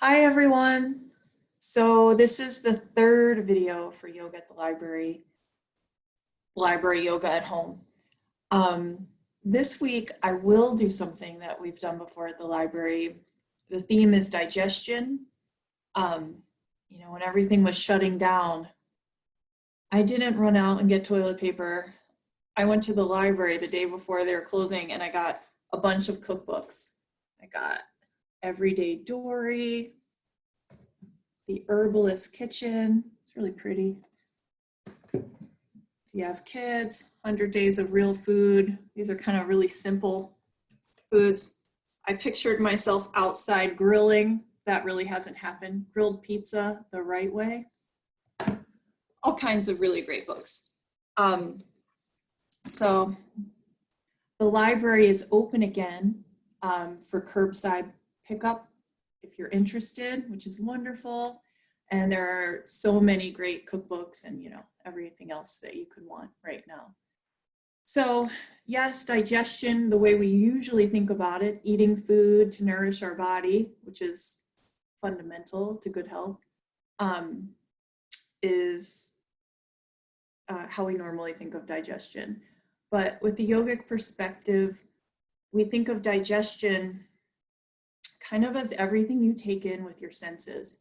Hi everyone. So this is the third video for yoga at the library yoga at home. This week I will do something that we've done before at the library. The theme is digestion. When everything was shutting down, I didn't run out and get toilet paper. I went to the library the day before they were closing and I got a bunch of cookbooks. I got Everyday Dory, The Herbalist Kitchen. It's really pretty. If you have kids, 100 Days of Real Food. These are kind of really simple foods. I pictured myself outside grilling. That really hasn't happened. Grilled pizza the right way. All kinds of really great books. So the library is open again for curbside pickup if you're interested, which is wonderful. And there are so many great cookbooks and everything else that you could want right now. So yes, digestion, the way we usually think about it, eating food to nourish our body, which is fundamental to good health, is how we normally think of digestion. But with the yogic perspective, we think of digestion kind of as everything you take in with your senses.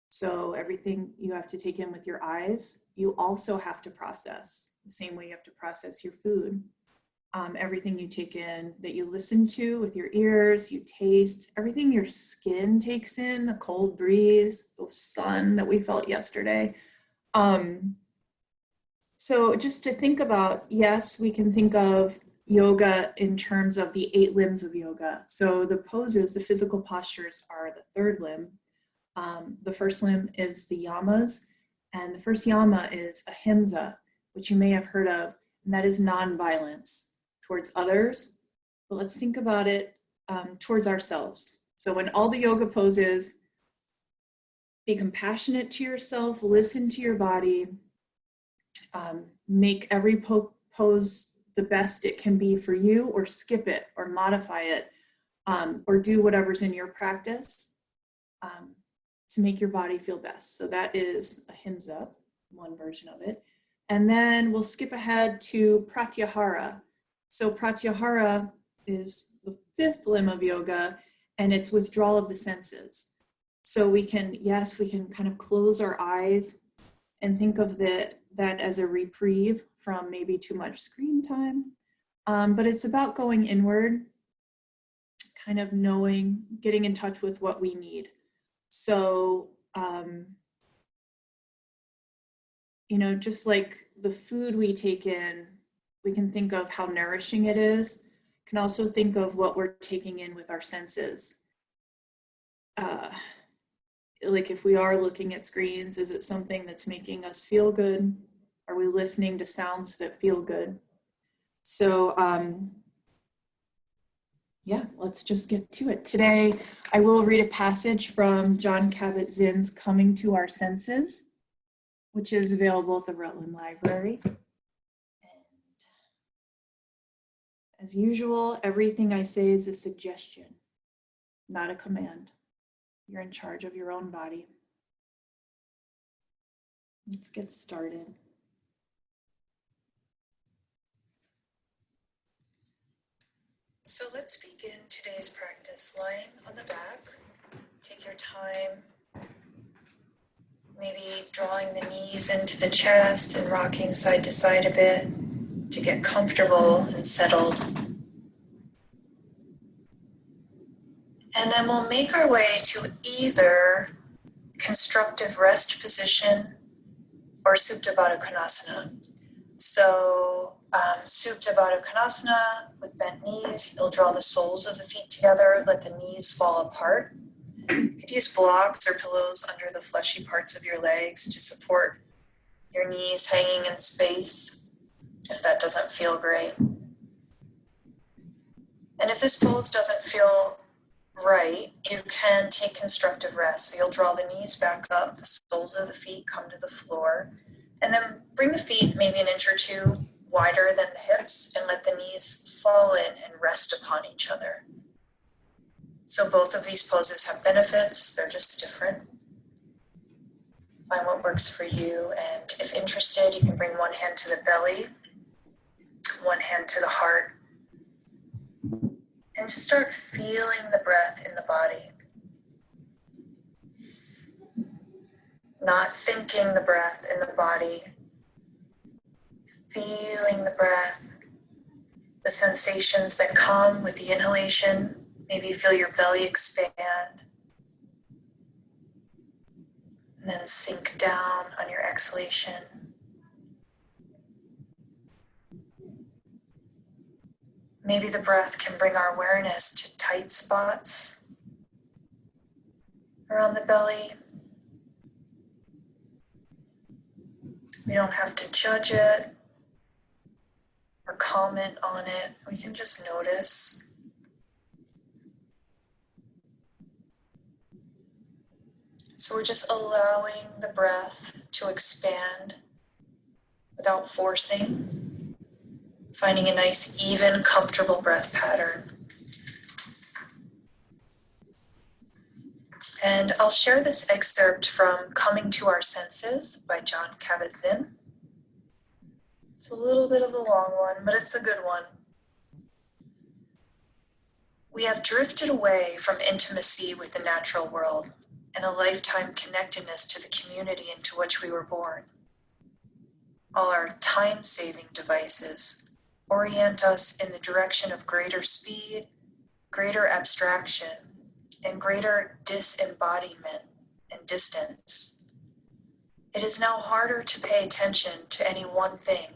So everything you have to take in with your eyes, you also have to process the same way you have to process your food. Everything you take in that you listen to with your ears, you taste, everything your skin takes in, the cold breeze, the sun that we felt yesterday. So just to think about, yes, we can think of yoga in terms of the 8 limbs of yoga. So the poses, the physical postures are the third limb. The first limb is the yamas, and the first yama is ahimsa, which you may have heard of, and that is nonviolence towards others. But let's think about it towards ourselves. So when all the yoga poses, be compassionate to yourself, listen to your body, make every pose the best it can be for you, or skip it or modify it, or do whatever's in your practice to make your body feel best. So that is ahimsa, one version of it. And then we'll skip ahead to pratyahara. So pratyahara is the 5th limb of yoga, and it's withdrawal of the senses. So we can kind of close our eyes and think of that as a reprieve from maybe too much screen time. But it's about going inward, kind of knowing, getting in touch with what we need. So, just like the food we take in, we can think of how nourishing it is. Can also think of what we're taking in with our senses. Like if we are looking at screens, is it something that's making us feel good? Are we listening to sounds that feel good? So, let's just get to it. Today, I will read a passage from Jon Kabat-Zinn's Coming to Our Senses, which is available at the Rutland Library. And as usual, everything I say is a suggestion, not a command. You're in charge of your own body. Let's get started. So let's begin today's practice lying on the back. Take your time, maybe drawing the knees into the chest and rocking side to side a bit to get comfortable and settled. And then we'll make our way to either constructive rest position or Supta Baddha Konasana. So Supta Baddha Konasana with bent knees, you'll draw the soles of the feet together, let the knees fall apart. You could use blocks or pillows under the fleshy parts of your legs to support your knees hanging in space if that doesn't feel great. And if this pose doesn't feel right, you can take constructive rest. So you'll draw the knees back up, the soles of the feet come to the floor, and then bring the feet maybe an inch or two wider than the hips and let the knees fall in and rest upon each other. So both of these poses have benefits, they're just different. Find what works for you, and if interested, you can bring one hand to the belly, one hand to the heart, and just start feeling the breath in the body. Not thinking the breath in the body, feeling the breath, the sensations that come with the inhalation. Maybe feel your belly expand, and then sink down on your exhalation. Maybe the breath can bring our awareness to tight spots around the belly. We don't have to judge it or comment on it. We can just notice. So we're just allowing the breath to expand without forcing, finding a nice, even, comfortable breath pattern. And I'll share this excerpt from Coming to Our Senses by Jon Kabat-Zinn. It's a little bit of a long one, but it's a good one. We have drifted away from intimacy with the natural world and a lifetime connectedness to the community into which we were born. All our time-saving devices orient us in the direction of greater speed, greater abstraction, and greater disembodiment and distance. It is now harder to pay attention to any one thing,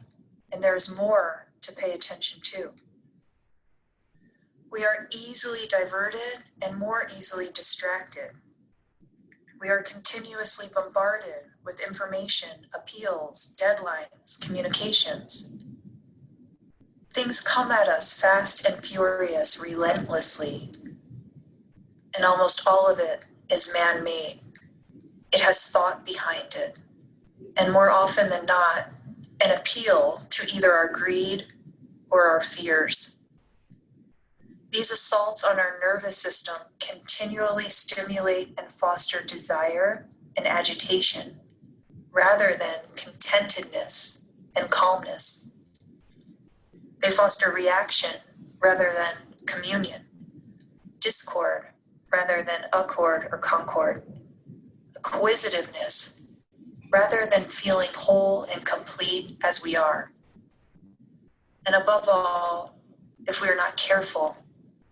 and there is more to pay attention to. We are easily diverted and more easily distracted. We are continuously bombarded with information, appeals, deadlines, communications. Things come at us fast and furious, relentlessly, and almost all of it is man-made. It has thought behind it, and more often than not, an appeal to either our greed or our fears. These assaults on our nervous system continually stimulate and foster desire and agitation, rather than contentedness and calmness. They foster reaction rather than communion, discord rather than accord or concord, acquisitiveness rather than feeling whole and complete as we are. And above all, if we are not careful,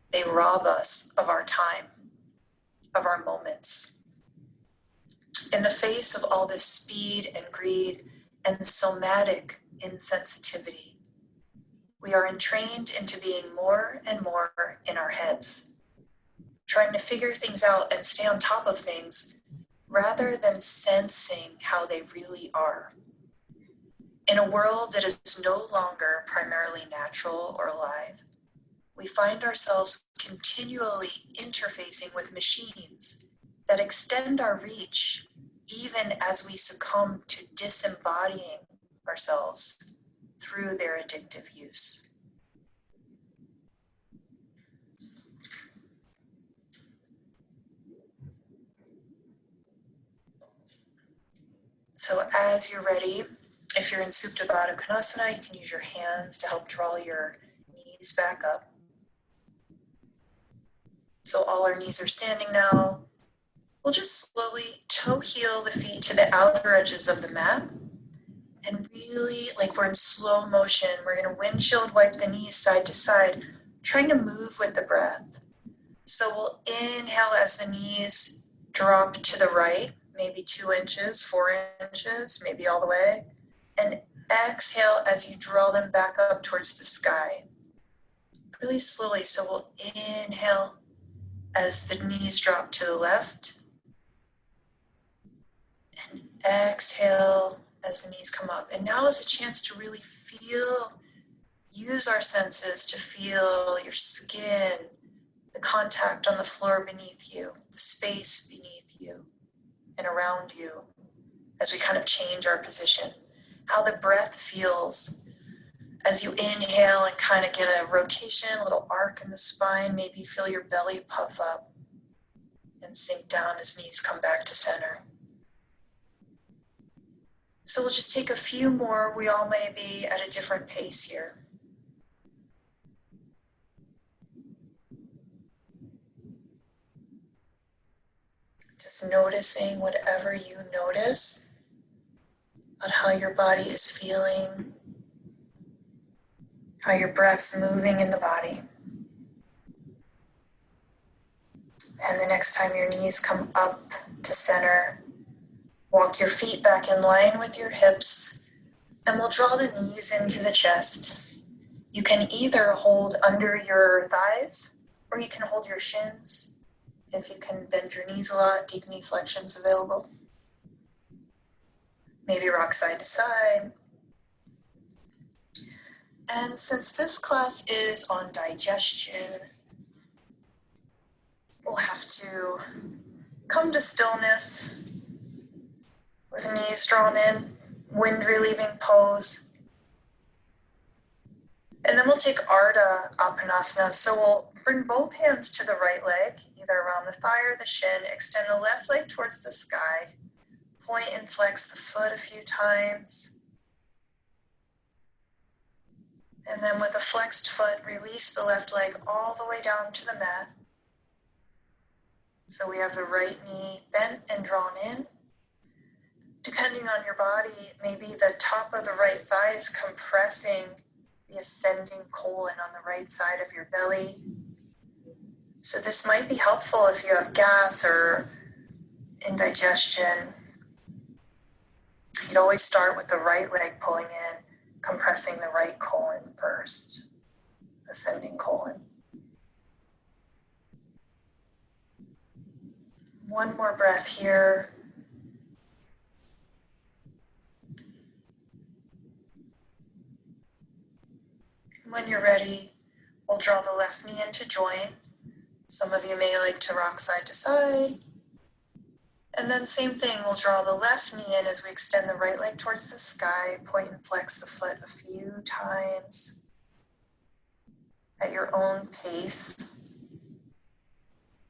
they rob us of our time, of our moments. In the face of all this speed and greed and somatic insensitivity, we are entrained into being more and more in our heads, trying to figure things out and stay on top of things rather than sensing how they really are. In a world that is no longer primarily natural or alive, we find ourselves continually interfacing with machines that extend our reach even as we succumb to disembodying ourselves through their addictive use. So as you're ready, if you're in Supta Baddha Konasana, you can use your hands to help draw your knees back up. So all our knees are standing now. We'll just slowly toe heel the feet to the outer edges of the mat. And really, like we're in slow motion, we're going to windshield wipe the knees side to side, trying to move with the breath. So we'll inhale as the knees drop to the right, maybe 2 inches, 4 inches, maybe all the way. And exhale as you draw them back up towards the sky. Really slowly, so we'll inhale as the knees drop to the left. And exhale as the knees come up. And now is a chance to really use our senses to feel your skin, the contact on the floor beneath you, the space beneath you and around you as we kind of change our position. How the breath feels as you inhale and kind of get a rotation, a little arc in the spine. Maybe feel your belly puff up. and sink down as knees come back to center. So we'll just take a few more. We all may be at a different pace here. Just noticing whatever you notice about how your body is feeling, how your breath's moving in the body. And the next time your knees come up to center, walk your feet back in line with your hips, and we'll draw the knees into the chest. You can either hold under your thighs, or you can hold your shins. If you can bend your knees a lot, deep knee flexion's available. Maybe rock side to side. And since this class is on digestion, we'll have to come to stillness with knees drawn in, wind relieving pose. And then we'll take Ardha Apanasana. So we'll bring both hands to the right leg, either around the thigh or the shin. Extend the left leg towards the sky. Point and flex the foot a few times. And then with a flexed foot, release the left leg all the way down to the mat. So we have the right knee bent and drawn in. Depending on your body, maybe the top of the right thigh is compressing the ascending colon on the right side of your belly. So this might be helpful if you have gas or indigestion. You'd always start with the right leg pulling in, compressing the right colon first, ascending colon. One more breath here. When you're ready, we'll draw the left knee in to join. Some of you may like to rock side to side. And then same thing, we'll draw the left knee in as we extend the right leg towards the sky, point and flex the foot a few times at your own pace.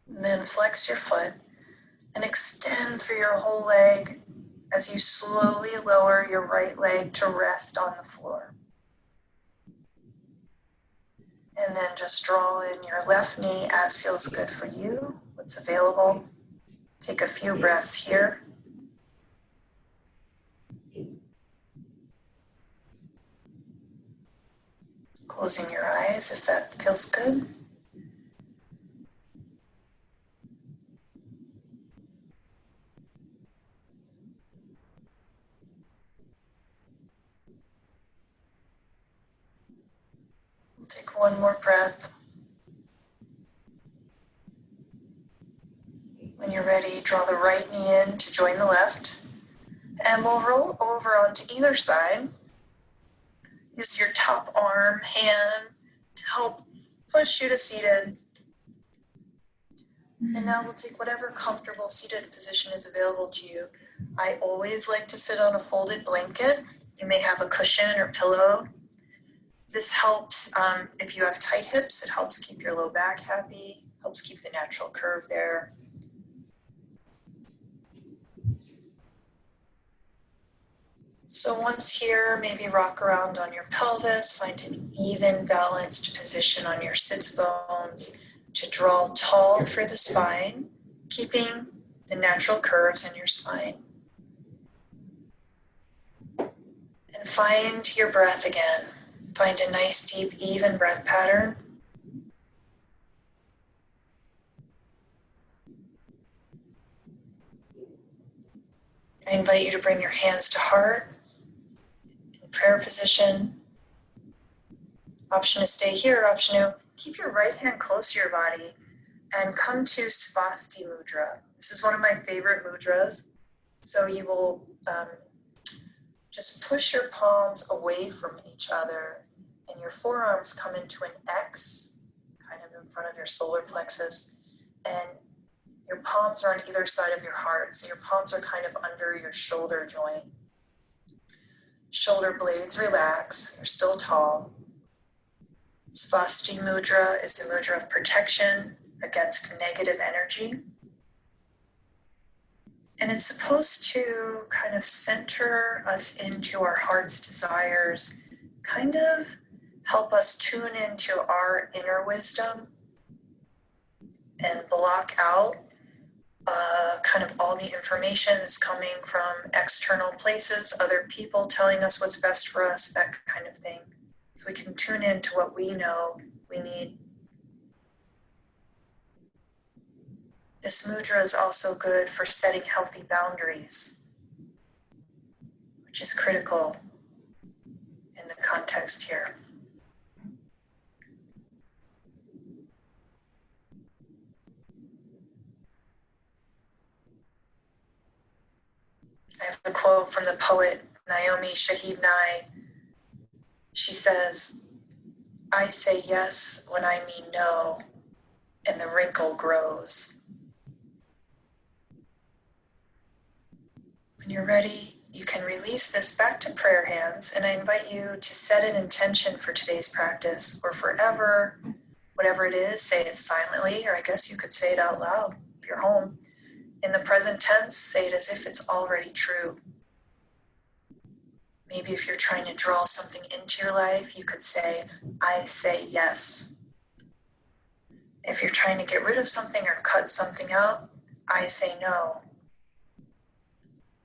And then flex your foot and extend through your whole leg as you slowly lower your right leg to rest on the floor. And then just draw in your left knee as feels good for you, what's available. Take a few breaths here. Closing your eyes if that feels good. We'll take one more breath. When you're ready, draw the right knee in to join the left. And we'll roll over onto either side. Use your top arm, hand to help push you to seated. And now we'll take whatever comfortable seated position is available to you. I always like to sit on a folded blanket. You may have a cushion or pillow. This helps if you have tight hips. It helps keep your low back happy, helps keep the natural curve there. So once here, maybe rock around on your pelvis, find an even balanced position on your sits bones to draw tall through the spine, keeping the natural curves in your spine. And find your breath again. Find a nice, deep, even breath pattern. I invite you to bring your hands to heart. Prayer position. Option to stay here, option to keep your right hand close to your body and come to Svasti Mudra. This is one of my favorite mudras. So you will just push your palms away from each other and your forearms come into an X, kind of in front of your solar plexus, and your palms are on either side of your heart. So your palms are kind of under your shoulder joint. Shoulder blades relax, you're still tall. Svasti Mudra is the mudra of protection against negative energy. And it's supposed to kind of center us into our heart's desires, kind of help us tune into our inner wisdom and block out kind of all the information that's coming from external places, other people telling us what's best for us, that kind of thing. So we can tune into what we know we need. This mudra is also good for setting healthy boundaries, which is critical in the context here. I have a quote from the poet Naomi Shahid Nye. She says, "I say yes when I mean no, and the wrinkle grows." When you're ready, you can release this back to prayer hands, and I invite you to set an intention for today's practice, or forever, whatever it is. Say it silently, or I guess you could say it out loud if you're home. In the present tense, say it as if it's already true. Maybe if you're trying to draw something into your life, you could say, "I say yes." If you're trying to get rid of something or cut something out, "I say no."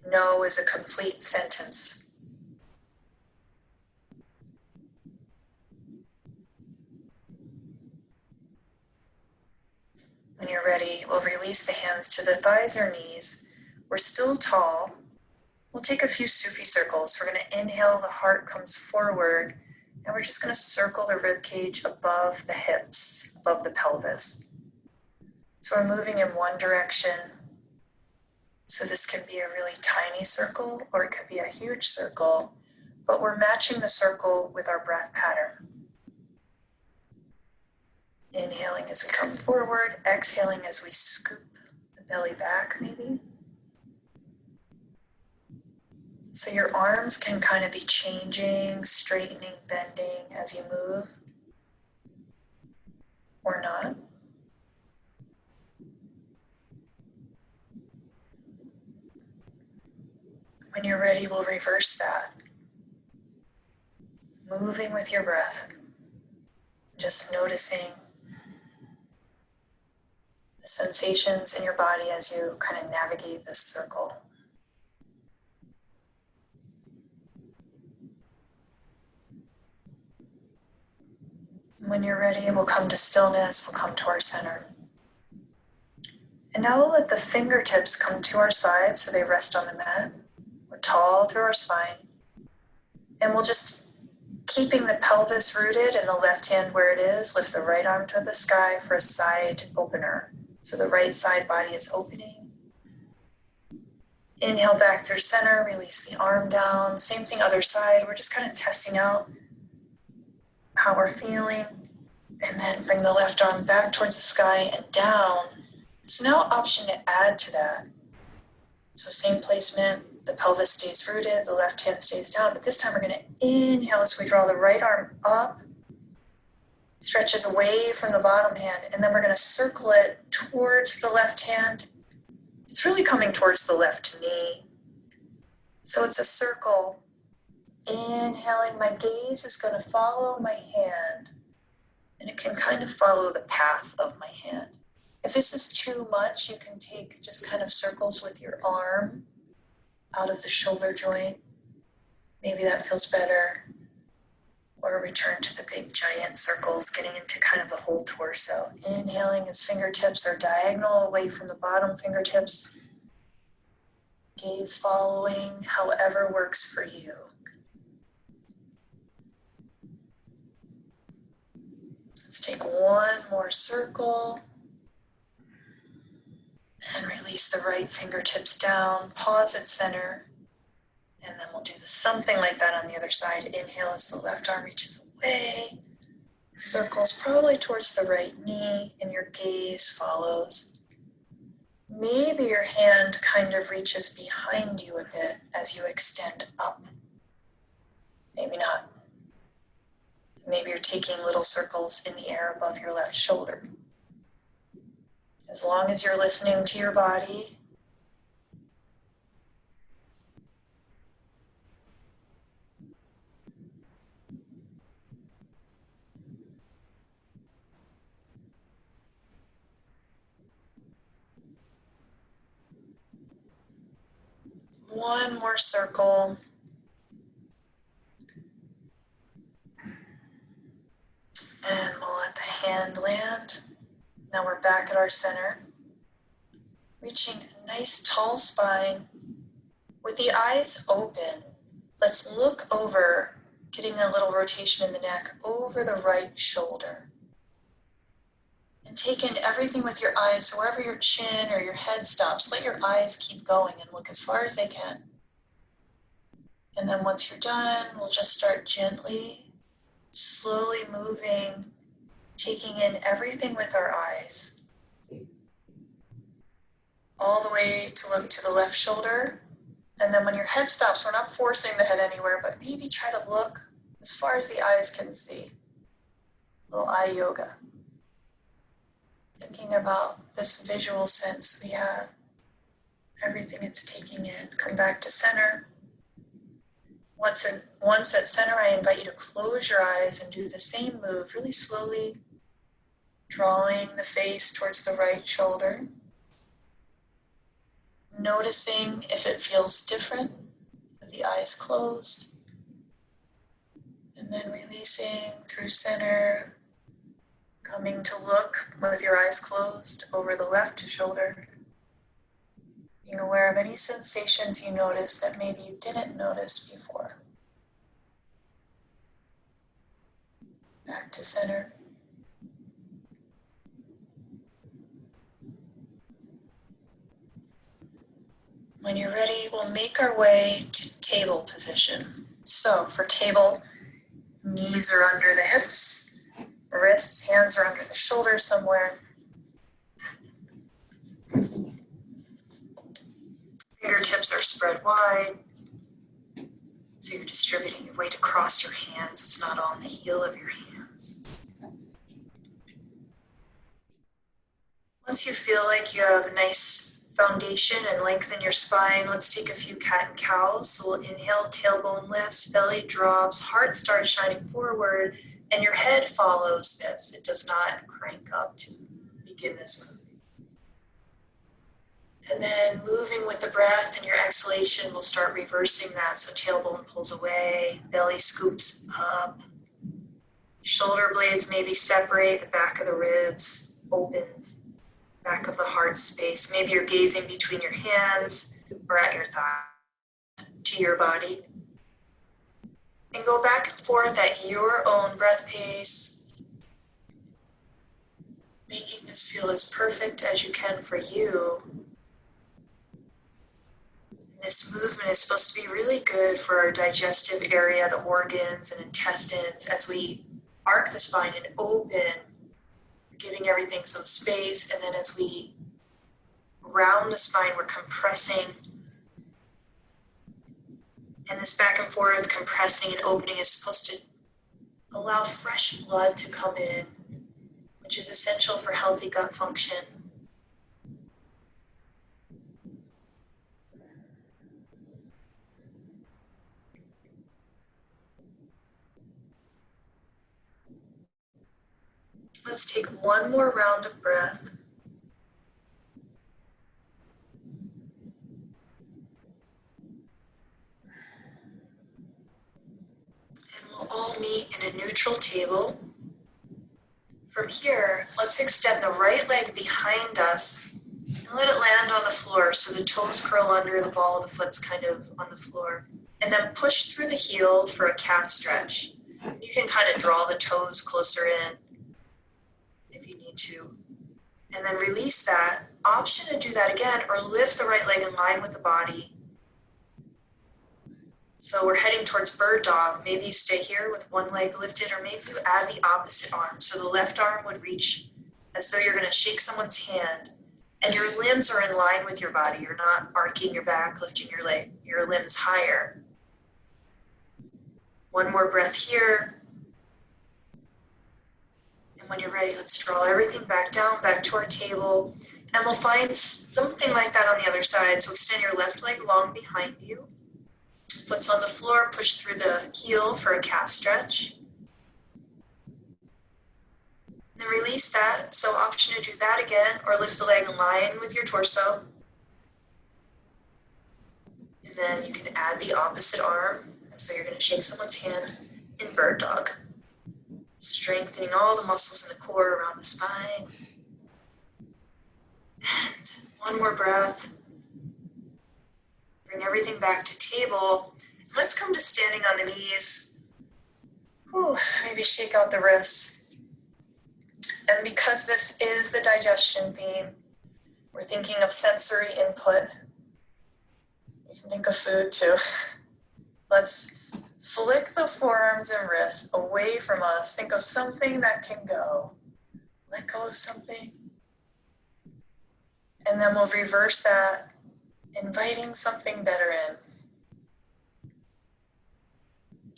No is a complete sentence. When you're ready, we'll release the hands to the thighs or knees. We're still tall. We'll take a few Sufi circles. We're going to inhale, the heart comes forward, and we're just going to circle the rib cage above the hips, above the pelvis. So we're moving in one direction. So this can be a really tiny circle, or it could be a huge circle, but we're matching the circle with our breath pattern. Inhaling as we come forward, exhaling as we scoop the belly back, maybe. So your arms can kind of be changing, straightening, bending as you move, or not. When you're ready, we'll reverse that. Moving with your breath, just noticing the sensations in your body as you kind of navigate this circle. When you're ready, we'll come to stillness, we'll come to our center. And now we'll let the fingertips come to our sides so they rest on the mat. We're tall through our spine. And we'll just, keeping the pelvis rooted and the left hand where it is, lift the right arm to the sky for a side opener. So the right side body is opening. Inhale back through center, release the arm down. Same thing, other side. We're just kind of testing out how we're feeling. And then bring the left arm back towards the sky and down. So now option to add to that. So same placement, the pelvis stays rooted, the left hand stays down, but this time we're going to inhale as we draw the right arm up, stretches away from the bottom hand, and then we're going to circle it towards the left hand. It's really coming towards the left knee. So it's a circle. Inhaling, my gaze is going to follow my hand, and it can kind of follow the path of my hand. If this is too much, you can take just kind of circles with your arm out of the shoulder joint. Maybe that feels better. Or return to the big giant circles, getting into kind of the whole torso. Inhaling as fingertips are diagonal away from the bottom fingertips. Gaze following, however works for you. Let's take one more circle. And release the right fingertips down, pause at center, and then we'll do something like that on the other side. Inhale as the left arm reaches away, circles probably towards the right knee, and your gaze follows. Maybe your hand kind of reaches behind you a bit as you extend up. Maybe not. Maybe you're taking little circles in the air above your left shoulder. As long as you're listening to your body, more circle. And we'll let the hand land. Now we're back at our center. Reaching a nice tall spine. With the eyes open, let's look over, getting a little rotation in the neck, over the right shoulder. And take in everything with your eyes, so wherever your chin or your head stops, let your eyes keep going and look as far as they can. And then once you're done, we'll just start gently, slowly moving, taking in everything with our eyes. All the way to look to the left shoulder. And then when your head stops, we're not forcing the head anywhere, but maybe try to look as far as the eyes can see. A little eye yoga. Thinking about this visual sense we have, everything it's taking in. Come back to center. Once at center, I invite you to close your eyes and do the same move, really slowly, drawing the face towards the right shoulder. Noticing if it feels different with the eyes closed. And then releasing through center, coming to look with your eyes closed over the left shoulder. Being aware of any sensations you notice that maybe you didn't notice before. Back to center. When you're ready, we'll make our way to table position. So for table, knees are under the hips. Wrists, hands are under the shoulders somewhere. Fingertips are spread wide. So you're distributing your weight across your hands. It's not on the heel of your hands. Once you feel like you have a nice foundation and lengthen your spine, let's take a few cat and cows. So we'll inhale, tailbone lifts, belly drops, heart starts shining forward. And your head follows this. It does not crank up to begin this move. And then moving with the breath and your exhalation, we'll start reversing that. So tailbone pulls away, belly scoops up. Shoulder blades maybe separate, the back of the ribs opens, back of the heart space. Maybe you're gazing between your hands or at your thigh to your body. And go back and forth at your own breath pace, making this feel as perfect as you can for you. And this movement is supposed to be really good for our digestive area, the organs and intestines, as we arc the spine and open, giving everything some space. And then as we round the spine, we're compressing. And this back and forth compressing and opening is supposed to allow fresh blood to come in, which is essential for healthy gut function. Let's take one more round of breath. All meet in a neutral table. From here, let's extend the right leg behind us and let it land on the floor so the toes curl under, the ball of the foot's kind of on the floor. And then push through the heel for a calf stretch. You can kind of draw the toes closer in if you need to. And then release that. Option to do that again or lift the right leg in line with the body. So we're heading towards bird dog. Maybe you stay here with one leg lifted, or maybe you add the opposite arm. So the left arm would reach as though you're going to shake someone's hand, and your limbs are in line with your body. You're not arcing your back, lifting your limbs higher. One more breath here. And when you're ready, let's draw everything back down, back to our table. And we'll find something like that on the other side. So extend your left leg long behind you. Foot's on the floor, push through the heel for a calf stretch. Then release that. So option to do that again or lift the leg in line with your torso. And And then you can add the opposite arm. So you're going to shake someone's hand in bird dog. Strengthening all the muscles in the core around the spine. And one more breath. Bring everything back to table. Let's come to standing on the knees. Whew, maybe shake out the wrists. And because this is the digestion theme, we're thinking of sensory input. You can think of food too. Let's flick the forearms and wrists away from us. Think of something that can go. Let go of something. And then we'll reverse that, inviting something better in.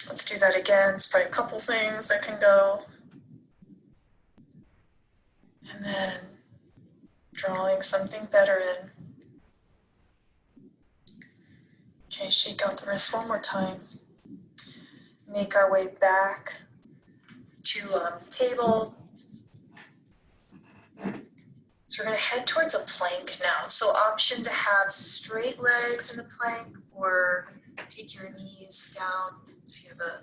Let's do that again. It's probably a couple things that can go. And then drawing something better in. Okay, shake out the wrists one more time. Make our way back to the table. So we're going to head towards a plank now. So option to have straight legs in the plank or take your knees down. So you have a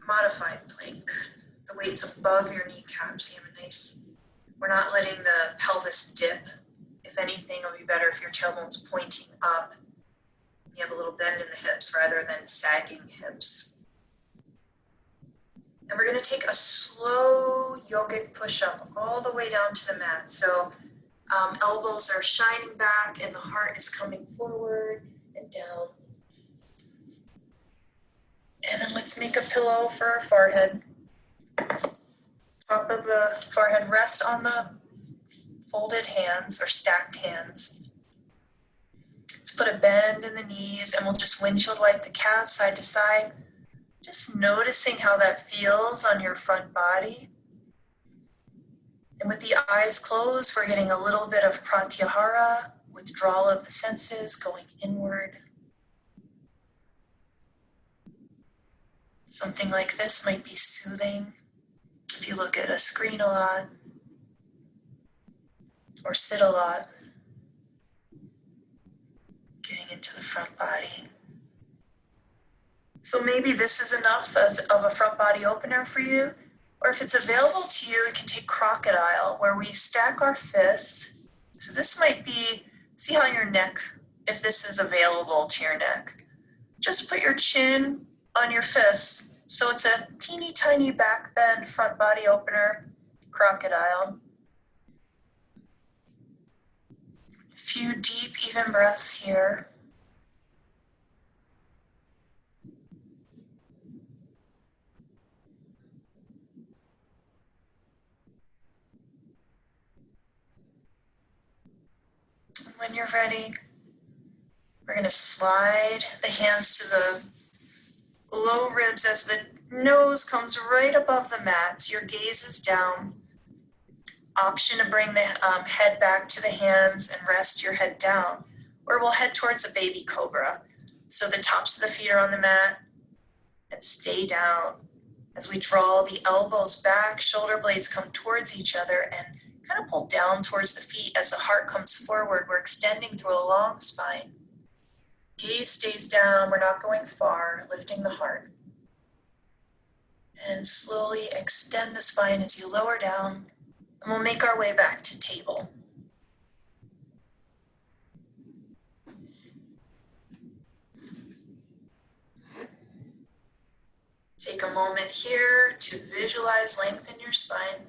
modified plank. The weight's above your kneecaps. So you have a nice, we're not letting the pelvis dip. If anything, it would be better if your tailbone's pointing up. You have a little bend in the hips rather than sagging hips. And we're going to take a slow yogic push-up all the way down to the mat. So elbows are shining back and the heart is coming forward and down. And then let's make a pillow for our forehead. Top of the forehead, rest on the folded hands or stacked hands. Let's put a bend in the knees and we'll just windshield wipe the calves side to side. Just noticing how that feels on your front body. And with the eyes closed, we're getting a little bit of pratyahara, withdrawal of the senses, going inward. Something like this might be soothing if you look at a screen a lot or sit a lot. Getting into the front body. So maybe this is enough of a front body opener for you, or if it's available to you, you can take crocodile, where we stack our fists. So this might be, see how your neck, if this is available to your neck. Just put your chin on your fist. So it's a teeny tiny back bend front body opener, crocodile. A few deep, even breaths here. When you're ready, we're going to slide the hands to the low ribs as the nose comes right above the mat. So your gaze is down. Option to bring the head back to the hands and rest your head down. Or we'll head towards a baby cobra. So the tops of the feet are on the mat and stay down. As we draw the elbows back, shoulder blades come towards each other and kind of pull down towards the feet as the heart comes forward. We're extending through a long spine. Gaze stays down. We're not going far, lifting the heart. And slowly extend the spine as you lower down. And we'll make our way back to table. Take a moment here to visualize length in your spine.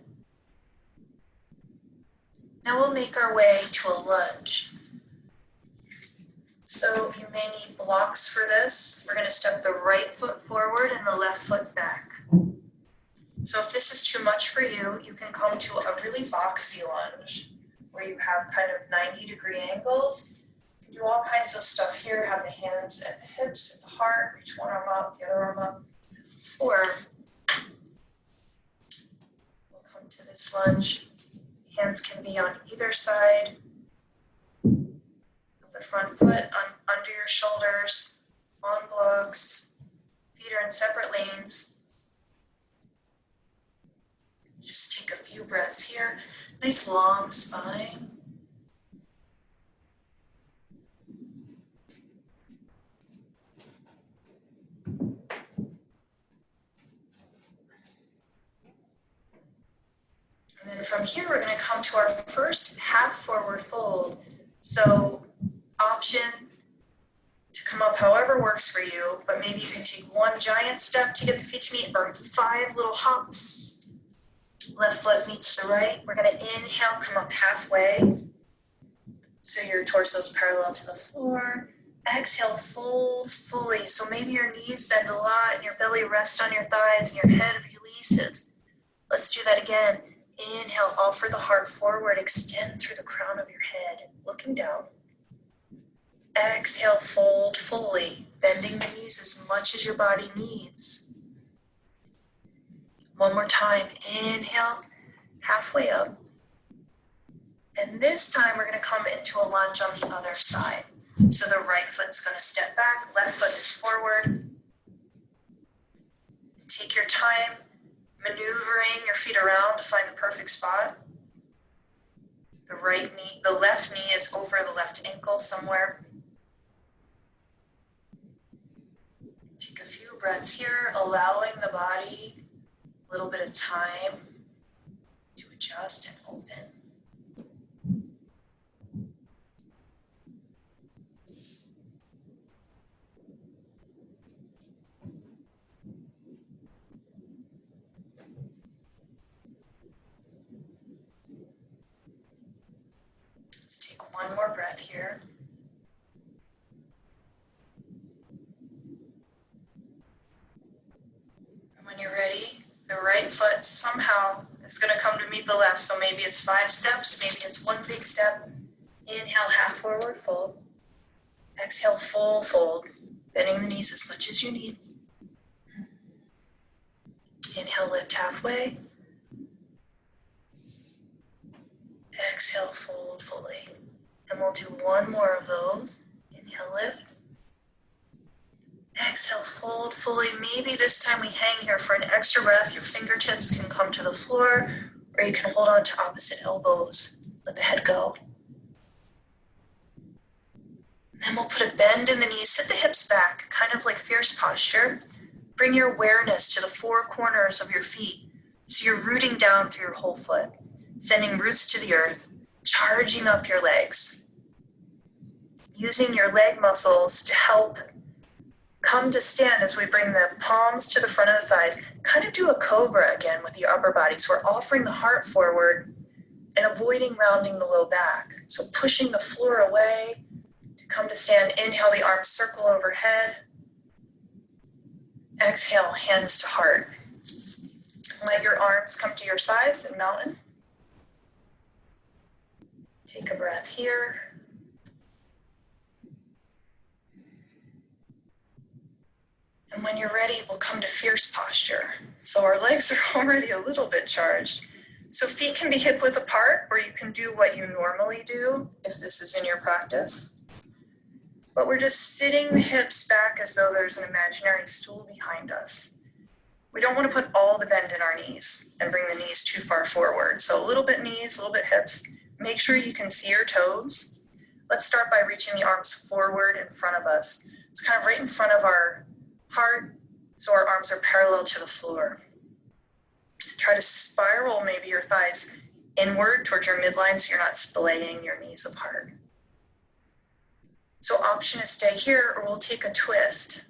Now we'll make our way to a lunge. So you may need blocks for this. We're going to step the right foot forward and the left foot back. So if this is too much for you, you can come to a really boxy lunge where you have kind of 90-degree angles. You can do all kinds of stuff here. Have the hands at the hips, at the heart, reach one arm up, the other arm up. Or we'll come to this lunge. Hands can be on either side of the front foot, under your shoulders, on blocks. Feet are in separate lanes. Just take a few breaths here. Nice long spine. from here, we're going to come to our first half forward fold. So option to come up however works for you, but maybe you can take one giant step to get the feet to meet, or 5 little hops. Left foot meets the right. We're going to inhale, come up halfway. So your torso is parallel to the floor. Exhale, fold fully. So maybe your knees bend a lot and your belly rests on your thighs and your head releases. Let's do that again. Inhale, offer the heart forward, extend through the crown of your head, looking down. Exhale, fold fully, bending the knees as much as your body needs. One more time, inhale, halfway up. And this time we're going to come into a lunge on the other side. So the right foot's going to step back, left foot is forward. Take your time maneuvering your feet around to find the perfect spot. The left knee is over the left ankle somewhere. Take a few breaths here, allowing the body a little bit of time to adjust and open. Let's take one more breath here. And when you're ready, the right foot somehow is going to come to meet the left. So maybe it's 5 steps, maybe it's one big step. Inhale, half forward fold. Exhale, full fold, bending the knees as much as you need. Inhale, lift halfway. Exhale, fold fully. And we'll do one more of those. Inhale, lift. Exhale, fold fully. Maybe this time we hang here for an extra breath. Your fingertips can come to the floor, or you can hold on to opposite elbows. Let the head go. Then we'll put a bend in the knees, sit the hips back, kind of like fierce posture. Bring your awareness to the 4 corners of your feet. So you're rooting down through your whole foot, sending roots to the earth, charging up your legs. Using your leg muscles to help come to stand as we bring the palms to the front of the thighs. Kind of do a cobra again with your upper body. So we're offering the heart forward and avoiding rounding the low back. So pushing the floor away to come to stand. Inhale, the arms circle overhead. Exhale, hands to heart. Let your arms come to your sides in mountain. Take a breath here. And when you're ready, we'll come to fierce posture. So our legs are already a little bit charged. So feet can be hip width apart, or you can do what you normally do if this is in your practice. But we're just sitting the hips back as though there's an imaginary stool behind us. We don't want to put all the bend in our knees and bring the knees too far forward. So a little bit knees, a little bit hips. Make sure you can see your toes. Let's start by reaching the arms forward in front of us. It's kind of right in front of our heart, so our arms are parallel to the floor. Try to spiral maybe your thighs inward towards your midline so you're not splaying your knees apart. So option is stay here, or we'll take a twist.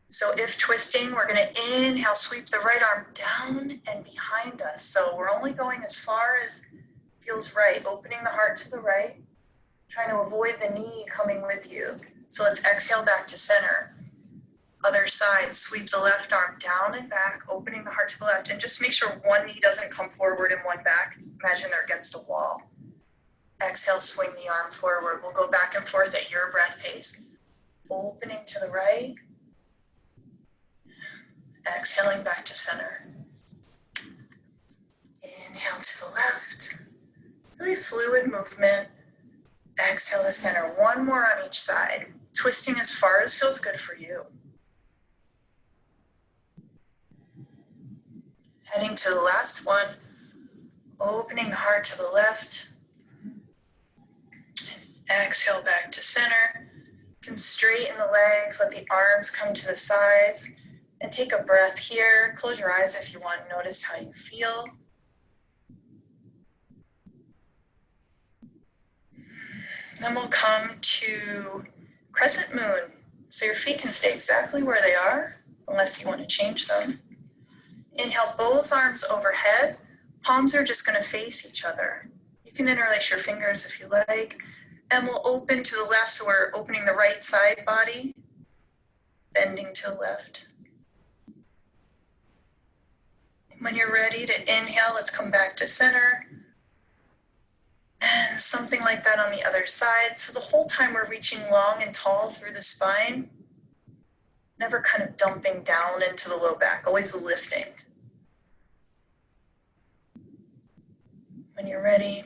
So if twisting, we're going to inhale, sweep the right arm down and behind us. So we're only going as far as feels right, opening the heart to the right, trying to avoid the knee coming with you. So let's exhale back to center. Other side, sweep the left arm down and back, opening the heart to the left, and just make sure one knee doesn't come forward and one back. Imagine they're against a wall. Exhale, swing the arm forward. We'll go back and forth at your breath pace. Opening to the right. Exhaling back to center. Inhale to the left. Really fluid movement. Exhale to center. One more on each side. Twisting as far as feels good for you. Heading to the last one. Opening the heart to the left. Exhale back to center. You can straighten the legs, let the arms come to the sides, and take a breath here. Close your eyes if you want. Notice how you feel. Then we'll come to crescent moon. So your feet can stay exactly where they are, unless you want to change them. Inhale, both arms overhead. Palms are just going to face each other. You can interlace your fingers if you like. And we'll open to the left, so we're opening the right side body, bending to the left. When you're ready to inhale, let's come back to center. And something like that on the other side. So the whole time we're reaching long and tall through the spine, never kind of dumping down into the low back, always lifting. When you're ready,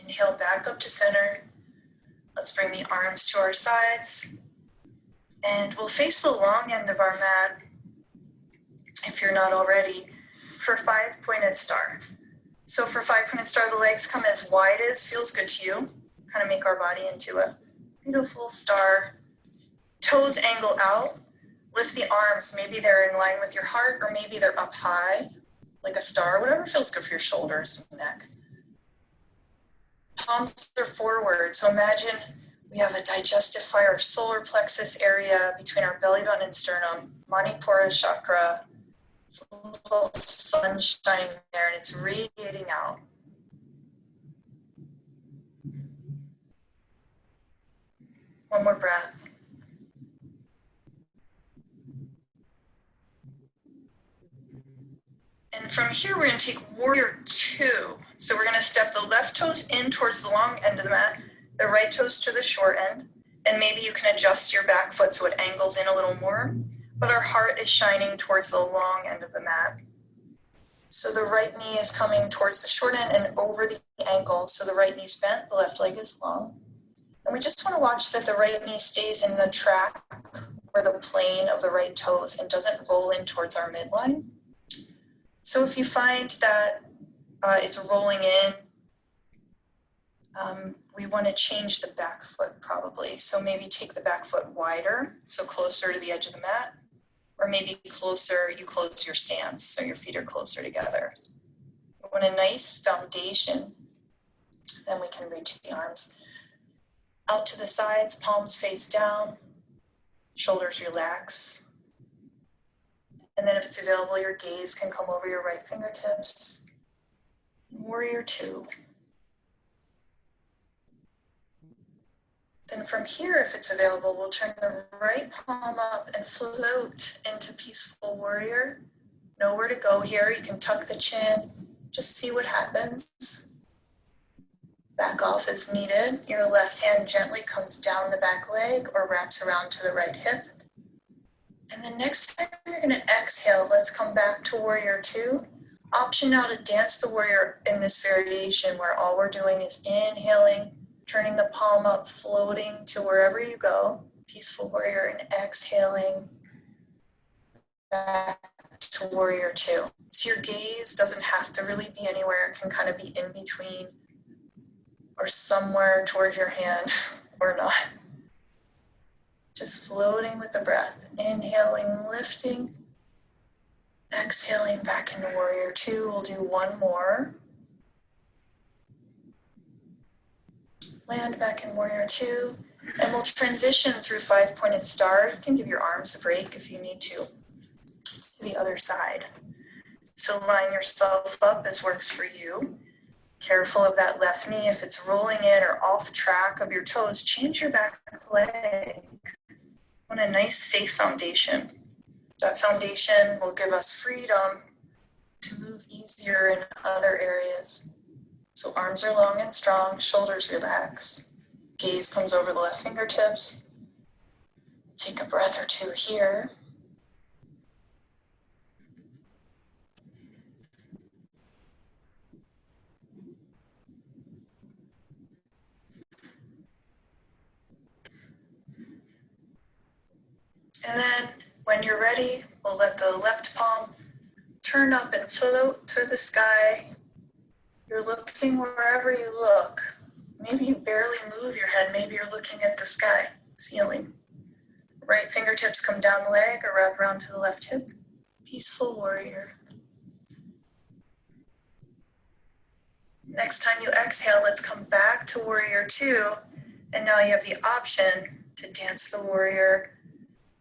inhale back up to center. Let's bring the arms to our sides. And we'll face the long end of our mat, if you're not already, for 5-pointed star. So for 5-pointed star, the legs come as wide as feels good to you. Kind of make our body into a beautiful star. Toes angle out. Lift the arms. Maybe they're in line with your heart, or maybe they're up high, like a star, whatever feels good for your shoulders and neck. Palms are forward. So imagine we have a digestive fire, solar plexus area between our belly button and sternum, Manipura chakra. It's a little sunshine there, and it's radiating out. One more breath. And from here, we're going to take warrior 2. So we're going to step the left toes in towards the long end of the mat, the right toes to the short end, and maybe you can adjust your back foot so it angles in a little more, but our heart is shining towards the long end of the mat. So the right knee is coming towards the short end and over the ankle, so the right knee's bent, the left leg is long. And we just want to watch that the right knee stays in the track or the plane of the right toes and doesn't roll in towards our midline. So if you find that it's rolling in, we want to change the back foot probably. So maybe take the back foot wider, so closer to the edge of the mat, or maybe closer, you close your stance, so your feet are closer together. We want a nice foundation, then we can reach the arms out to the sides, palms face down, shoulders relax. And then if it's available, your gaze can come over your right fingertips. Warrior 2. Then from here, if it's available, we'll turn the right palm up and float into peaceful warrior. Nowhere to go here. You can tuck the chin. Just see what happens. Back off as needed. Your left hand gently comes down the back leg or wraps around to the right hip. And then next time you're going to exhale, let's come back to warrior 2. Option now to dance the warrior in this variation where all we're doing is inhaling, turning the palm up, floating to wherever you go, peaceful warrior, and exhaling back to warrior 2. So your gaze doesn't have to really be anywhere. It can kind of be in between or somewhere towards your hand or not. Just floating with the breath, inhaling, lifting, exhaling back into warrior 2. We'll do one more. Land back in warrior 2, and we'll transition through 5-pointed star. You can give your arms a break if you need to the other side. So line yourself up as works for you. Careful of that left knee. If it's rolling in or off track of your toes, change your back leg. Want a nice safe foundation. That foundation will give us freedom to move easier in other areas. So arms are long and strong, shoulders relax. Gaze comes over the left fingertips. Take a breath or two here. And then when you're ready, we'll let the left palm turn up and float to the sky. You're looking wherever you look. Maybe you barely move your head. Maybe you're looking at the sky, ceiling. Right fingertips come down the leg or wrap around to the left hip. Peaceful warrior. Next next time you exhale, let's come back to warrior two. And now you have the option to dance the warrior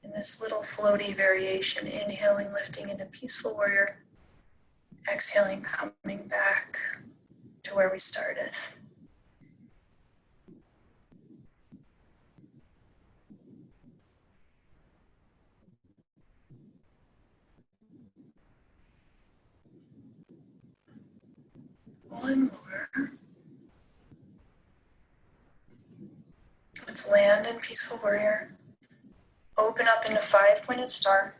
in this little floaty variation, inhaling, lifting into peaceful warrior, exhaling, coming back to where we started. One more. Let's land in peaceful warrior. Open up into 5-pointed star.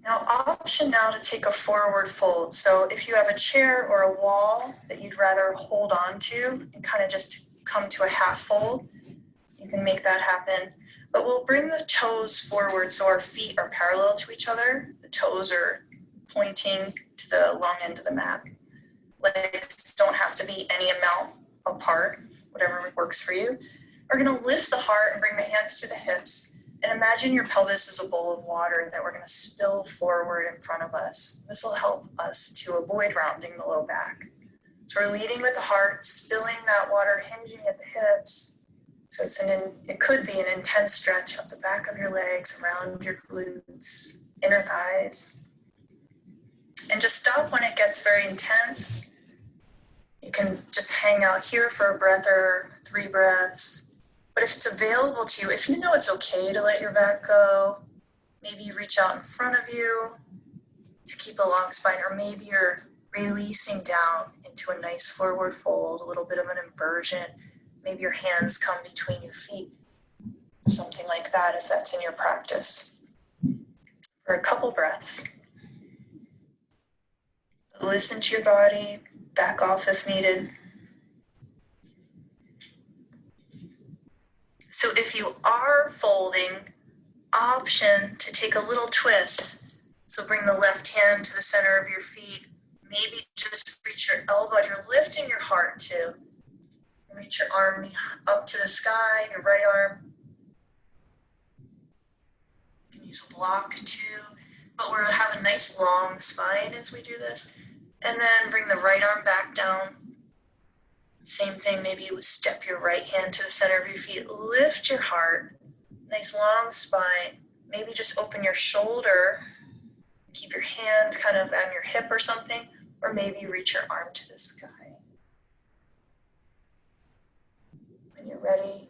Now, option now to take a forward fold. So if you have a chair or a wall that you'd rather hold on to and kind of just come to a half fold, you can make that happen. But we'll bring the toes forward so our feet are parallel to each other. The toes are pointing to the long end of the mat. Legs don't have to be any amount apart, whatever works for you. We're going to lift the heart and bring the hands to the hips. And imagine your pelvis is a bowl of water that we're going to spill forward in front of us. This will help us to avoid rounding the low back. So we're leading with the heart, spilling that water, hinging at the hips. So it could be an intense stretch up the back of your legs, around your glutes, inner thighs. And just stop when it gets very intense. You can just hang out here for a breath or 3 breaths. But if it's available to you, if you know it's okay to let your back go, maybe you reach out in front of you to keep the long spine, or maybe you're releasing down into a nice forward fold, a little bit of an inversion. Maybe your hands come between your feet, something like that if that's in your practice. For a couple breaths. Listen to your body, back off if needed. So if you are folding, option to take a little twist. So bring the left hand to the center of your feet. Maybe just reach your elbow. You're lifting your heart too. Reach your arm up to the sky, your right arm. You can use a block too. But we'll have a nice long spine as we do this. And then bring the right arm back down. Same thing, maybe you step your right hand to the center of your feet. Lift your heart. Nice long spine. Maybe just open your shoulder. Keep your hand kind of on your hip or something. Or maybe reach your arm to the sky. When you're ready,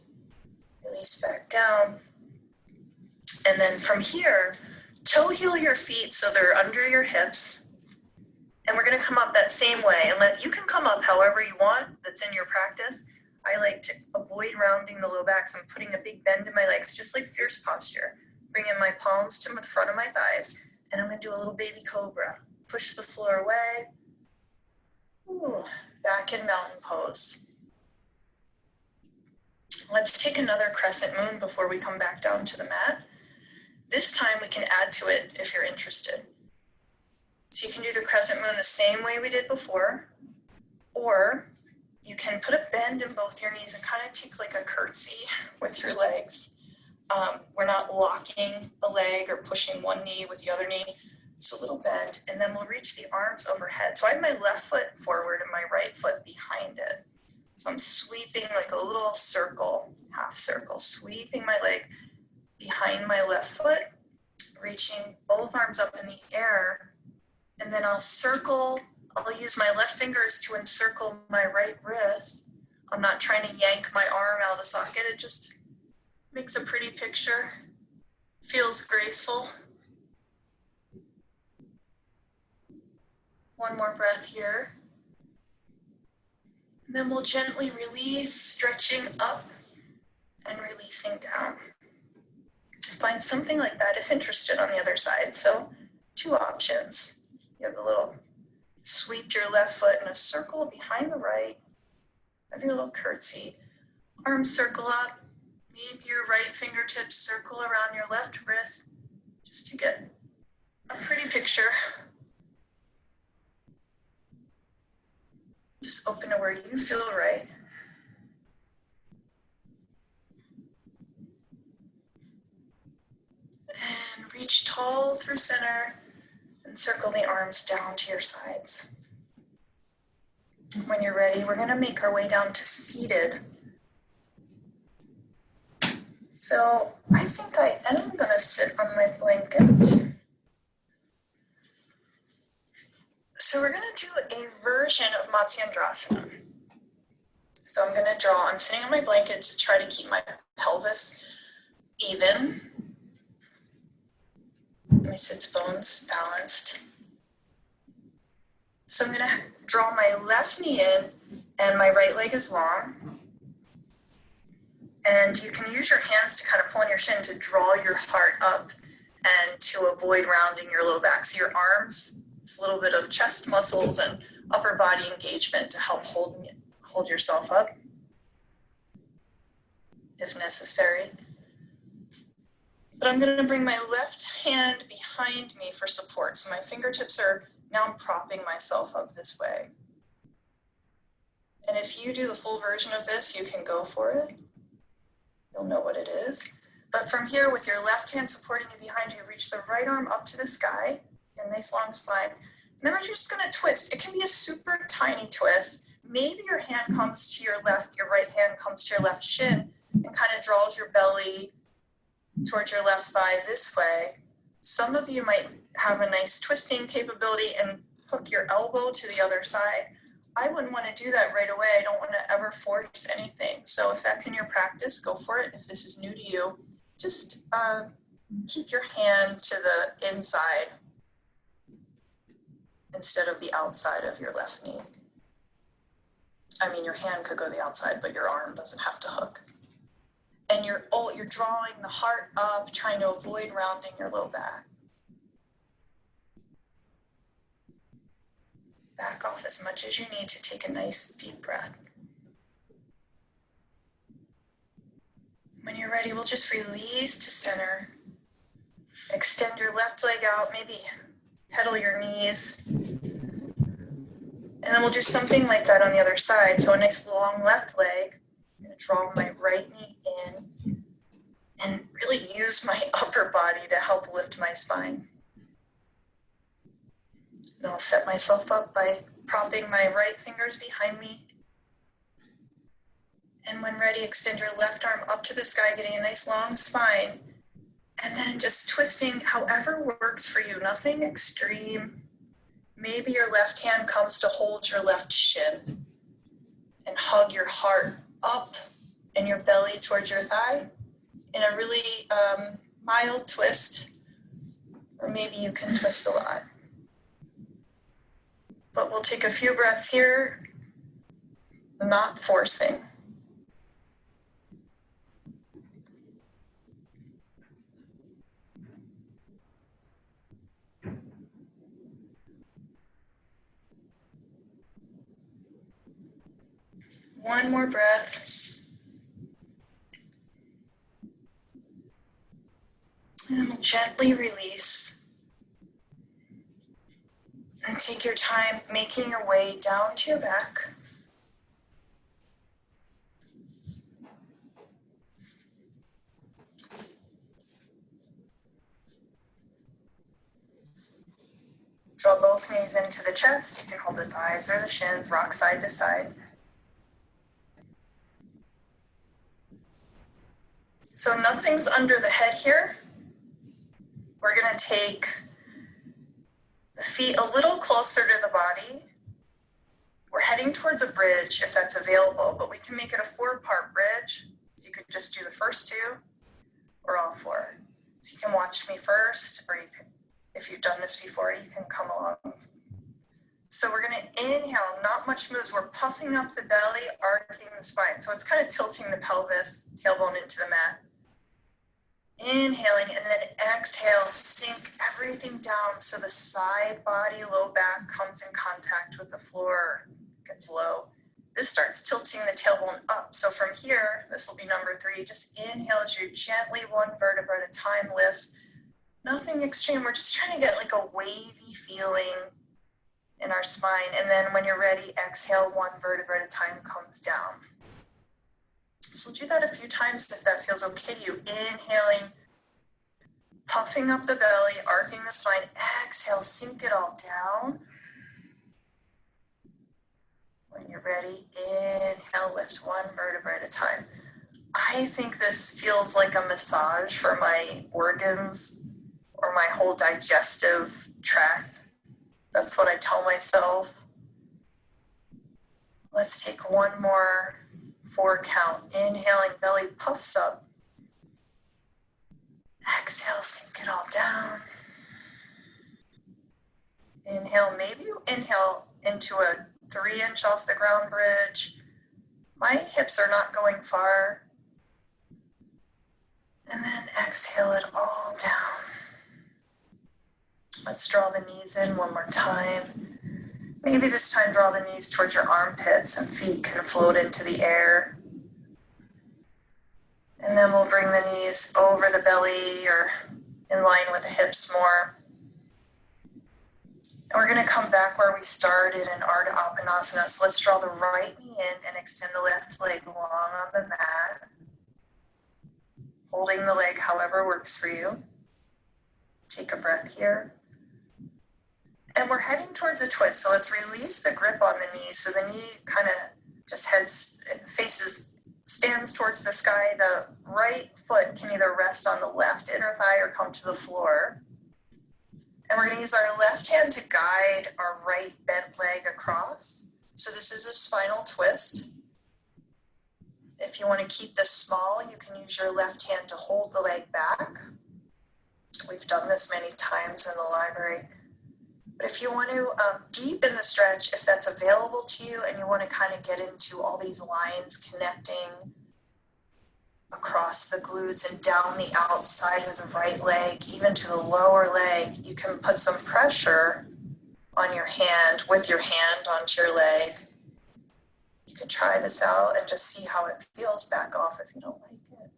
release back down. And then from here, toe heel your feet so they're under your hips. And we're going to come up that same way. And you can come up however you want that's in your practice. I like to avoid rounding the low back, so I'm putting a big bend in my legs, just like fierce posture. Bring in my palms to the front of my thighs. And I'm going to do a little baby cobra. Push the floor away. Ooh, back in mountain pose. Let's take another crescent moon before we come back down to the mat. This time we can add to it if you're interested. So you can do the crescent moon the same way we did before, or you can put a bend in both your knees and kind of take like a curtsy with your legs. We're not locking a leg or pushing one knee with the other knee. So a little bend, and then we'll reach the arms overhead. So I have my left foot forward and my right foot behind it. So I'm sweeping like a little circle, half circle, sweeping my leg behind my left foot, reaching both arms up in the air. And then I'll use my left fingers to encircle my right wrist. I'm not trying to yank my arm out of the socket. It just makes a pretty picture. Feels graceful. One more breath here. And then we'll gently release, stretching up and releasing down. Find something like that if interested on the other side. So 2 options. You have the little sweep your left foot in a circle behind the right. Have your little curtsy. Arms circle up. Maybe your right fingertips circle around your left wrist just to get a pretty picture. Just open to where you feel right. And reach tall through center. And circle the arms down to your sides. When you're ready, we're going to make our way down to seated. So I think I am going to sit on my blanket. So we're going to do a version of Matsyendrasana. So I'm going to draw, I'm sitting on my blanket to try to keep my pelvis even. My sits bones balanced. So I'm going to draw my left knee in and my right leg is long. And you can use your hands to kind of pull on your shin to draw your heart up and to avoid rounding your low back. So your arms, it's a little bit of chest muscles and upper body engagement to help hold yourself up if necessary. But I'm going to bring my left hand behind me for support. So my fingertips are, now I'm propping myself up this way. And if you do the full version of this, you can go for it. You'll know what it is. But from here, with your left hand supporting you behind you, reach the right arm up to the sky, a nice long spine. And then we're just going to twist. It can be a super tiny twist. Maybe your hand comes to your left, your right hand comes to your left shin and kind of draws your belly towards your left thigh this way. Some of you might have a nice twisting capability and hook your elbow to the other side. I wouldn't want to do that right away. I don't want to ever force anything. So if that's in your practice, go for it. If this is new to you, just keep your hand to the inside instead of the outside of your left knee. I mean, your hand could go the outside, but your arm doesn't have to hook. And you're drawing the heart up, trying to avoid rounding your low back. Back off as much as you need to take a nice deep breath. When you're ready, we'll just release to center. Extend your left leg out, maybe pedal your knees. And then we'll do something like that on the other side. So a nice long left leg. I'm going to draw my right knee in and really use my upper body to help lift my spine. And I'll set myself up by propping my right fingers behind me. And when ready, extend your left arm up to the sky, getting a nice long spine. And then just twisting however works for you, nothing extreme. Maybe your left hand comes to hold your left shin and hug your heart up and your belly towards your thigh in a really mild twist, or maybe you can twist a lot. But we'll take a few breaths here, not forcing. One more breath. And then we'll gently release. And take your time making your way down to your back. Draw both knees into the chest. You can hold the thighs or the shins, rock side to side. So nothing's under the head here. We're going to take the feet a little closer to the body. We're heading towards a bridge if that's available, but we can make it a 4-part bridge. So you could just do the first 2 or all 4. So you can watch me first, or you can, if you've done this before, you can come along. So we're going to inhale, not much moves. We're puffing up the belly, arcing the spine. So it's kind of tilting the pelvis, tailbone into the mat. Inhaling, and then exhale, sink everything down so the side body, low back comes in contact with the floor, gets low. This starts tilting the tailbone up. So from here, this will be number 3, just inhale as you gently, 1 vertebra at a time lifts. Nothing extreme, we're just trying to get like a wavy feeling in our spine. And then when you're ready, exhale, 1 vertebra at a time comes down. So we'll do that a few times if that feels okay to you. Inhaling, Puffing up the belly, arcing the spine. Exhale, sink it all down. When you're ready, inhale, lift one vertebra at a time. I think this feels like a massage for my organs or my whole digestive tract. That's what I tell myself. Let's take one more 4 count. Inhaling, belly puffs up. Exhale, sink it all down. Inhale, maybe you inhale into a 3-inch off the ground bridge. My hips are not going far. And then exhale it all down. Let's draw the knees in one more time. Maybe this time draw the knees towards your armpits and feet can float into the air. And then we'll bring the knees over the belly or in line with the hips more. And we're going to come back where we started in Ardha Appanasana. So let's draw the right knee in and extend the left leg long on the mat. Holding the leg however works for you. Take a breath here. And we're heading towards a twist. So let's release the grip on the knee. So the knee kind of just stands towards the sky. The right foot can either rest on the left inner thigh or come to the floor. And we're going to use our left hand to guide our right bent leg across. So this is a spinal twist. If you want to keep this small, you can use your left hand to hold the leg back. We've done this many times in the library. But if you want to deepen the stretch, if that's available to you and you want to kind of get into all these lines connecting across the glutes and down the outside of the right leg, even to the lower leg, you can put some pressure on your hand, with your hand onto your leg. You could try this out and just see how it feels. Back off if you don't like it.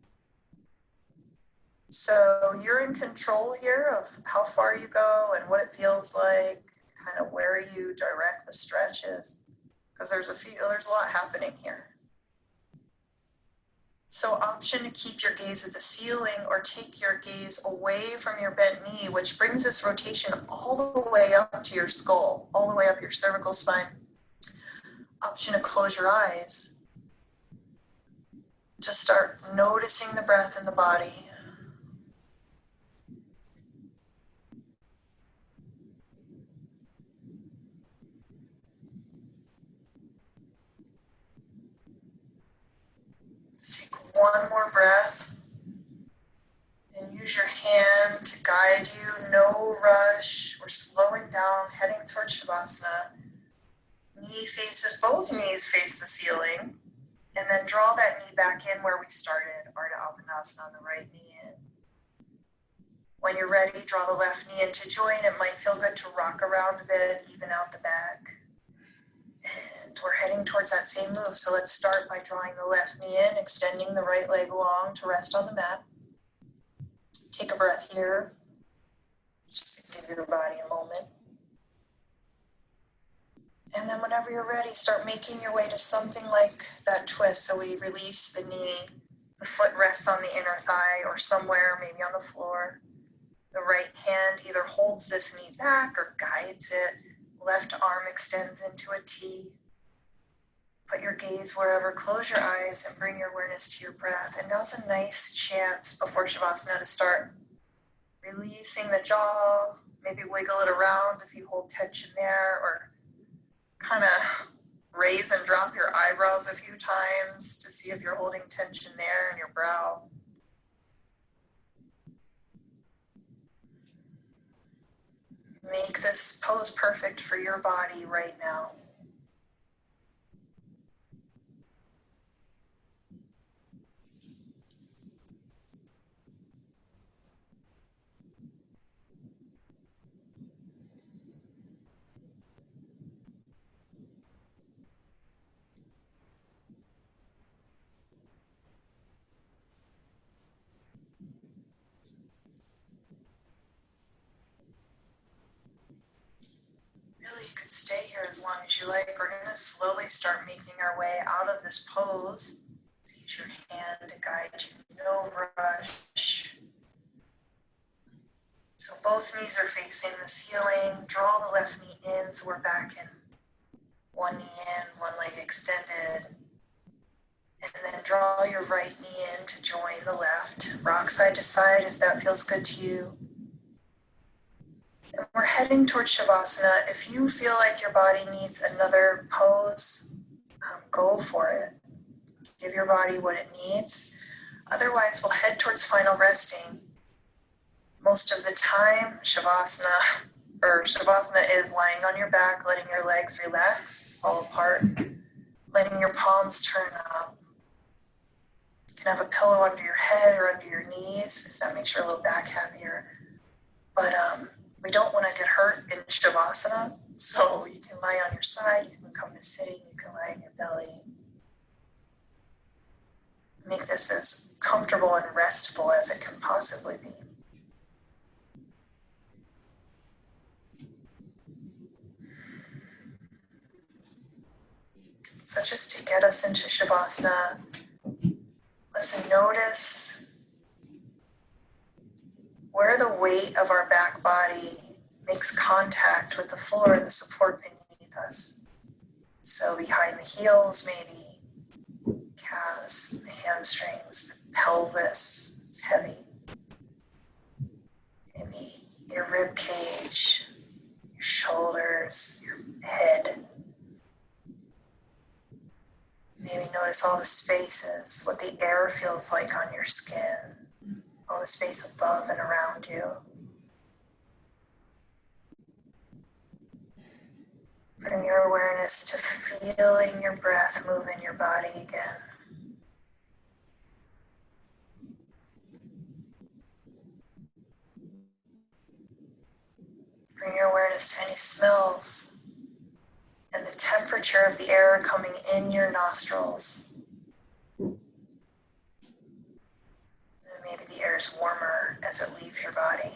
So you're in control here of how far you go and what it feels like, kind of where you direct the stretches, because there's a lot happening here. So option to keep your gaze at the ceiling or take your gaze away from your bent knee, which brings this rotation all the way up to your skull, all the way up your cervical spine. Option to close your eyes. Just start noticing the breath in the body. Let's take one more breath and use your hand to guide you. No rush. We're slowing down, heading towards Shavasana. Both knees face the ceiling, and then draw that knee back in where we started, Ardha Appanasana on the right knee in. When you're ready, draw the left knee in to join. It might feel good to rock around a bit, even out the back. And we're heading towards that same move. So let's start by drawing the left knee in, extending the right leg long to rest on the mat. Take a breath here, just to give your body a moment. And then whenever you're ready, start making your way to something like that twist. So we release the knee, the foot rests on the inner thigh or somewhere, maybe on the floor. The right hand either holds this knee back or guides it. Left arm extends into a T. Put your gaze wherever, close your eyes and bring your awareness to your breath. And now's a nice chance before Shavasana to start releasing the jaw, maybe wiggle it around if you hold tension there, or kind of raise and drop your eyebrows a few times to see if you're holding tension there in your brow. Make this pose perfect for your body right now. Really, you could stay here as long as you like. We're going to slowly start making our way out of this pose. Use your hand to guide you. No rush. Both knees are facing the ceiling. Draw the left knee in so we're back in one knee in, one leg extended. And then draw your right knee in to join the left. Rock side to side if that feels good to you. And we're heading towards Shavasana. If you feel like your body needs another pose, go for it. Give your body what it needs. Otherwise, we'll head towards final resting. Most of the time, Shavasana is lying on your back, letting your legs relax, fall apart, letting your palms turn up. You can have a pillow under your head or under your knees if that makes your low back happier. But we don't want to get hurt in Shavasana, so you can lie on your side, you can come to sitting, you can lie on your belly. Make this as comfortable and restful as it can possibly be. So just to get us into Shavasana, let's notice where the weight of our back body makes contact with the floor, the support beneath us. So behind the heels, maybe calves, the hamstrings, the pelvis is heavy. Maybe your rib cage, your shoulders, your head. Maybe notice all the spaces, what the air feels like on your skin, all the space above and around you. Bring your awareness to feeling your breath move in your body again. Bring your awareness to any smells and the temperature of the air coming in your nostrils. And maybe the air is warmer as it leaves your body.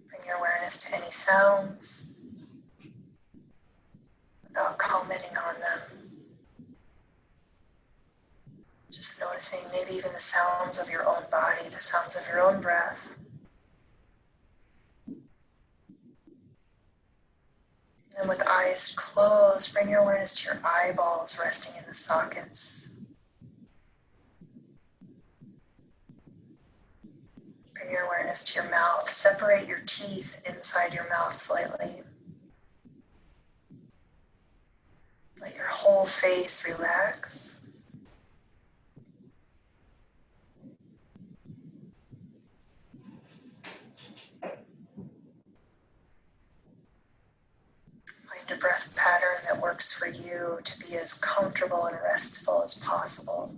Bring your awareness to any sounds without commenting on them. Just noticing maybe even the sounds of your own body, the sounds of your own breath. And with eyes closed, bring your awareness to your eyeballs resting in the sockets. Bring your awareness to your mouth. Separate your teeth inside your mouth slightly. Let your whole face relax. Find a breath pattern that works for you to be as comfortable and restful as possible.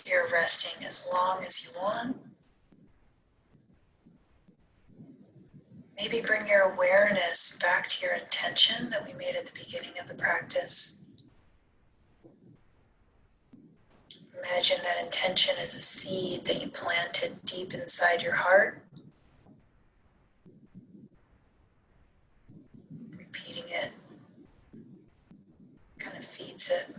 here resting as long as you want. Maybe bring your awareness back to your intention that we made at the beginning of the practice. Imagine that intention as a seed that you planted deep inside your heart. Repeating it kind of feeds it.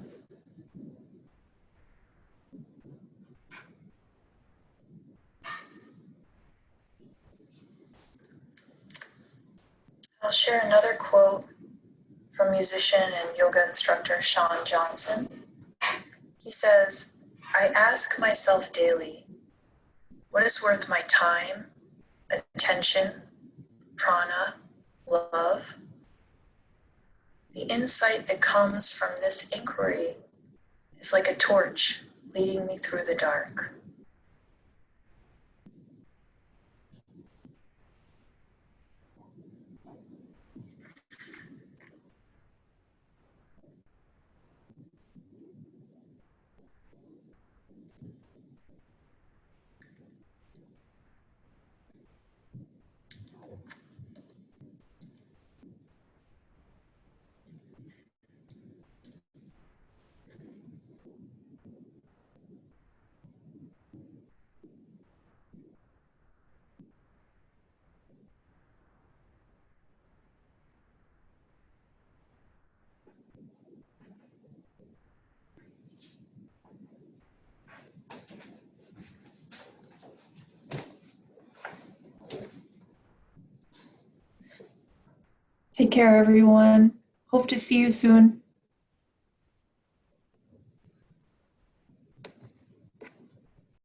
I'll share another quote from musician and yoga instructor Sean Johnson. He says, "I ask myself daily, what is worth my time, attention, prana, love? The insight that comes from this inquiry is like a torch leading me through the dark." Take care, everyone. Hope to see you soon.